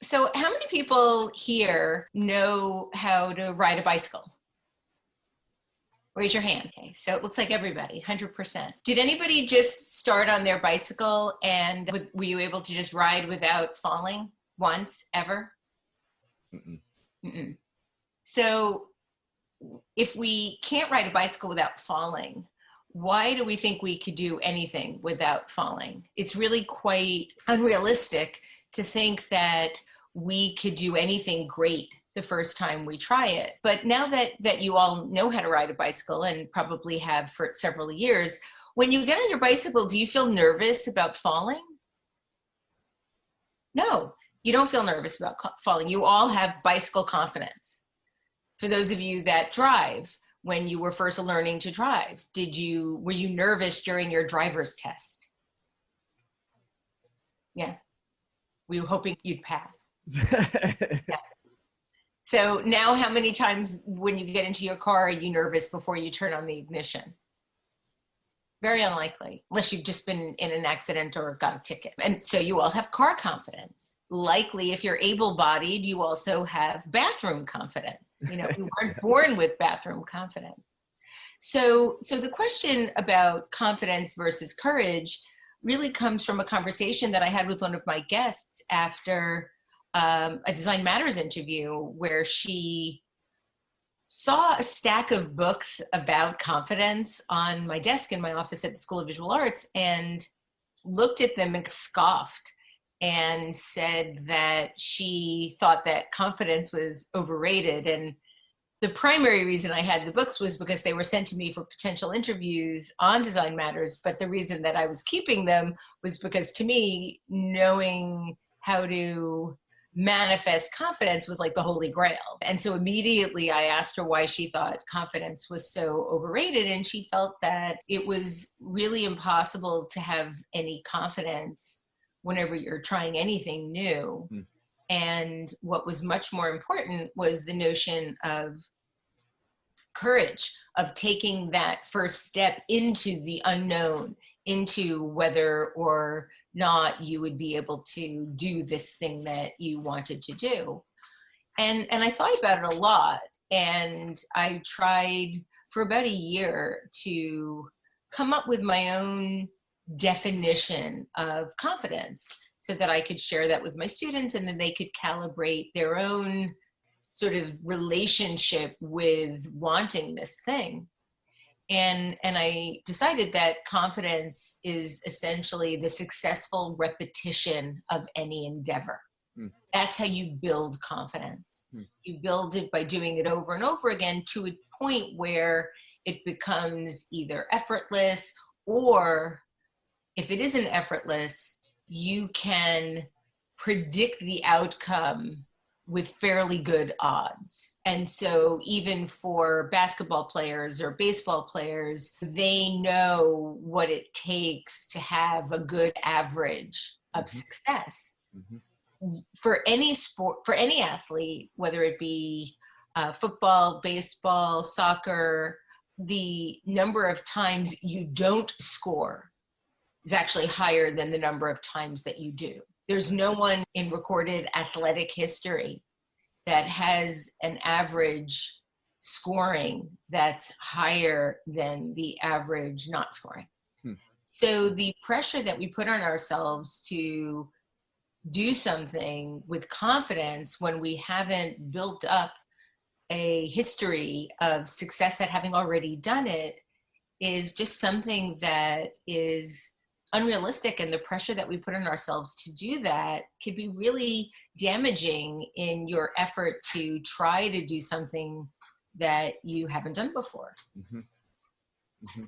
So how many people here know how to ride a bicycle? Raise your hand. Okay, so it looks like everybody, 100%. Did anybody just start on their bicycle and were you able to just ride without falling once, ever? Mm-mm. Mm-mm. So if we can't ride a bicycle without falling, why do we think we could do anything without falling? It's really quite unrealistic to think that we could do anything great the first time we try it. But now that you all know how to ride a bicycle and probably have for several years, when you get on your bicycle, do you feel nervous about falling? No, you don't feel nervous about falling. You all have bicycle confidence. For those of you that drive, when you were first learning to drive, were you nervous during your driver's test? Yeah. Were you hoping you'd pass? Yeah. So now how many times when you get into your car are you nervous before you turn on the ignition? Very unlikely, unless you've just been in an accident or got a ticket. And so you all have car confidence. Likely, if you're able-bodied, you also have bathroom confidence. You weren't born with bathroom confidence. So the question about confidence versus courage really comes from a conversation that I had with one of my guests after a Design Matters interview, where she saw a stack of books about confidence on my desk in my office at the School of Visual Arts and looked at them and scoffed and said that she thought that confidence was overrated. And the primary reason I had the books was because they were sent to me for potential interviews on Design Matters. But the reason that I was keeping them was because, to me, knowing how to manifest confidence was like the holy grail. And so immediately I asked her why she thought confidence was so overrated. And she felt that it was really impossible to have any confidence whenever you're trying anything new. Mm. And what was much more important was the notion of courage, of taking that first step into the unknown, into whether or not you would be able to do this thing that you wanted to do. And I thought about it a lot, and I tried for about a year to come up with my own definition of confidence so that I could share that with my students, and then they could calibrate their own sort of relationship with wanting this thing. And I decided that confidence is essentially the successful repetition of any endeavor. Mm. That's how you build confidence. Mm. You build it by doing it over and over again to a point where it becomes either effortless, or if it isn't effortless, you can predict the outcome with fairly good odds. And so even for basketball players or baseball players, they know what it takes to have a good average of success. Mm-hmm. For any sport, for any athlete, whether it be football, baseball, soccer, the number of times you don't score is actually higher than the number of times that you do. There's no one in recorded athletic history that has an average scoring that's higher than the average not scoring. Hmm. So the pressure that we put on ourselves to do something with confidence when we haven't built up a history of success at having already done it is just something that is unrealistic, and the pressure that we put on ourselves to do that can be really damaging in your effort to try to do something that you haven't done before. Mm-hmm. Mm-hmm.